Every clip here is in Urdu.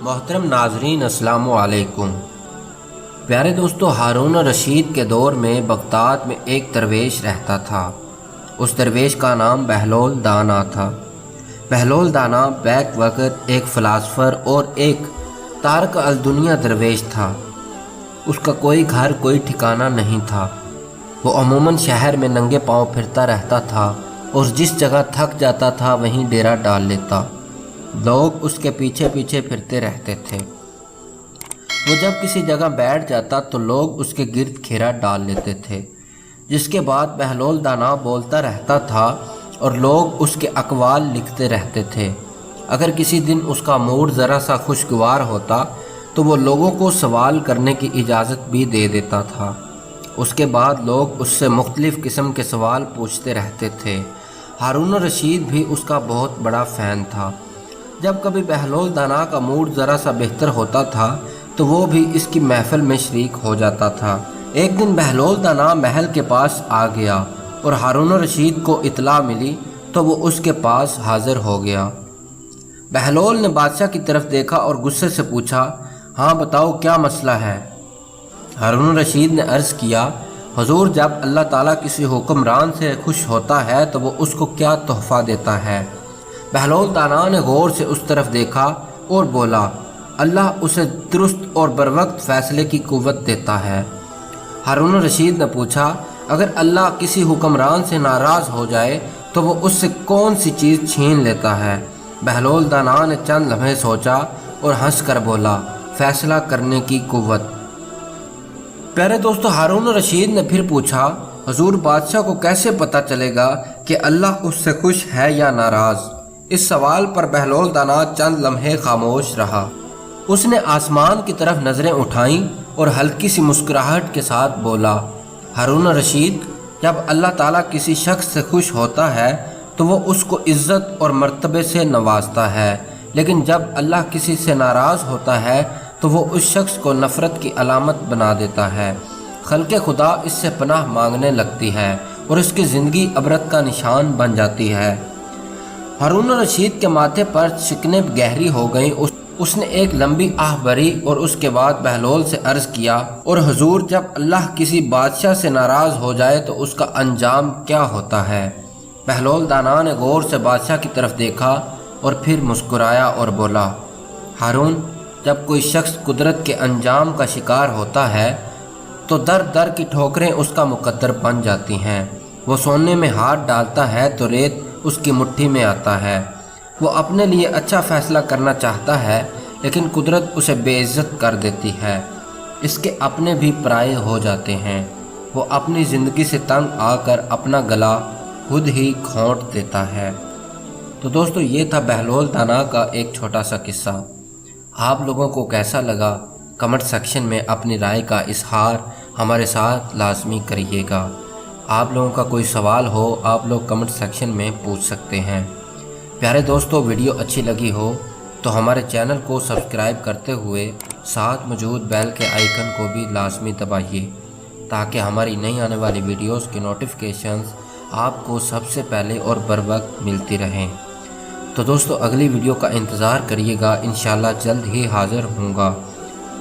محترم ناظرین السلام علیکم۔ پیارے دوستو، ہارون رشید کے دور میں بغداد میں ایک درویش رہتا تھا۔ اس درویش کا نام بہلول دانا تھا۔ بہلول دانا بیک وقت ایک فلاسفر اور ایک تارک الدنیا درویش تھا۔ اس کا کوئی گھر کوئی ٹھکانہ نہیں تھا۔ وہ عموماً شہر میں ننگے پاؤں پھرتا رہتا تھا اور جس جگہ تھک جاتا تھا وہیں ڈیرا ڈال لیتا۔ لوگ اس کے پیچھے پیچھے پھرتے رہتے تھے۔ وہ جب کسی جگہ بیٹھ جاتا تو لوگ اس کے گرد گھیرا ڈال لیتے تھے، جس کے بعد بہلول دانا بولتا رہتا تھا اور لوگ اس کے اقوال لکھتے رہتے تھے۔ اگر کسی دن اس کا موڈ ذرا سا خوشگوار ہوتا تو وہ لوگوں کو سوال کرنے کی اجازت بھی دے دیتا تھا۔ اس کے بعد لوگ اس سے مختلف قسم کے سوال پوچھتے رہتے تھے۔ ہارون رشید بھی اس کا بہت بڑا فین تھا۔ جب کبھی بہلول دانا کا موڈ ذرا سا بہتر ہوتا تھا تو وہ بھی اس کی محفل میں شریک ہو جاتا تھا۔ ایک دن بہلول دانا محل کے پاس آ گیا اور ہارون رشید کو اطلاع ملی تو وہ اس کے پاس حاضر ہو گیا۔ بہلول نے بادشاہ کی طرف دیکھا اور غصے سے پوچھا، ہاں بتاؤ کیا مسئلہ ہے؟ ہارون رشید نے عرض کیا، حضور، جب اللہ تعالیٰ کسی حکمران سے خوش ہوتا ہے تو وہ اس کو کیا تحفہ دیتا ہے؟ بہلول دانا نے غور سے اس طرف دیکھا اور بولا، اللہ اسے درست اور بروقت فیصلے کی قوت دیتا ہے۔ ہارون رشید نے پوچھا، اگر اللہ کسی حکمران سے ناراض ہو جائے تو وہ اس سے کون سی چیز چھین لیتا ہے؟ بہلول دانا نے چند لمحے سوچا اور ہنس کر بولا، فیصلہ کرنے کی قوت۔ پیارے دوستو، ہارون رشید نے پھر پوچھا، حضور، بادشاہ کو کیسے پتہ چلے گا کہ اللہ اس سے خوش ہے یا ناراض؟ اس سوال پر بہلول دانا چند لمحے خاموش رہا۔ اس نے آسمان کی طرف نظریں اٹھائیں اور ہلکی سی مسکراہٹ کے ساتھ بولا، ہارون رشید، جب اللہ تعالیٰ کسی شخص سے خوش ہوتا ہے تو وہ اس کو عزت اور مرتبے سے نوازتا ہے، لیکن جب اللہ کسی سے ناراض ہوتا ہے تو وہ اس شخص کو نفرت کی علامت بنا دیتا ہے۔ خلق خدا اس سے پناہ مانگنے لگتی ہے اور اس کی زندگی عبرت کا نشان بن جاتی ہے۔ ہارون رشید کے ماتھے پر شکنیں گہری ہو گئیں۔ اس نے ایک لمبی آہ بھری اور اس کے بعد بہلول سے عرض کیا، اور حضور، جب اللہ کسی بادشاہ سے ناراض ہو جائے تو اس کا انجام کیا ہوتا ہے؟ بہلول دانا نے غور سے بادشاہ کی طرف دیکھا اور پھر مسکرایا اور بولا، ہارون، جب کوئی شخص قدرت کے انجام کا شکار ہوتا ہے تو در در کی ٹھوکریں اس کا مقدر بن جاتی ہیں۔ وہ سونے میں ہاتھ ڈالتا ہے تو ریت اس کی مٹھی میں آتا ہے۔ وہ اپنے لیے اچھا فیصلہ کرنا چاہتا ہے لیکن قدرت اسے بے عزت کر دیتی ہے۔ اس کے اپنے بھی پرائے ہو جاتے ہیں۔ وہ اپنی زندگی سے تنگ آ کر اپنا گلا خود ہی گھونٹ دیتا ہے۔ تو دوستو، یہ تھا بہلول دانا کا ایک چھوٹا سا قصہ۔ آپ لوگوں کو کیسا لگا؟ کمنٹ سیکشن میں اپنی رائے کا اظہار ہمارے ساتھ لازمی کریے گا۔ آپ لوگوں کا کوئی سوال ہو آپ لوگ کمنٹ سیکشن میں پوچھ سکتے ہیں۔ پیارے دوستو، ویڈیو اچھی لگی ہو تو ہمارے چینل کو سبسکرائب کرتے ہوئے ساتھ موجود بیل کے آئیکن کو بھی لازمی دبائیے تاکہ ہماری نئی آنے والی ویڈیوز کی نوٹیفیکیشنز آپ کو سب سے پہلے اور بر وقت ملتی رہیں۔ تو دوستو، اگلی ویڈیو کا انتظار کریے گا، انشاءاللہ جلد ہی حاضر ہوں گا۔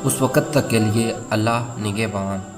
اس وقت تک کے لیے اللہ نگہبان۔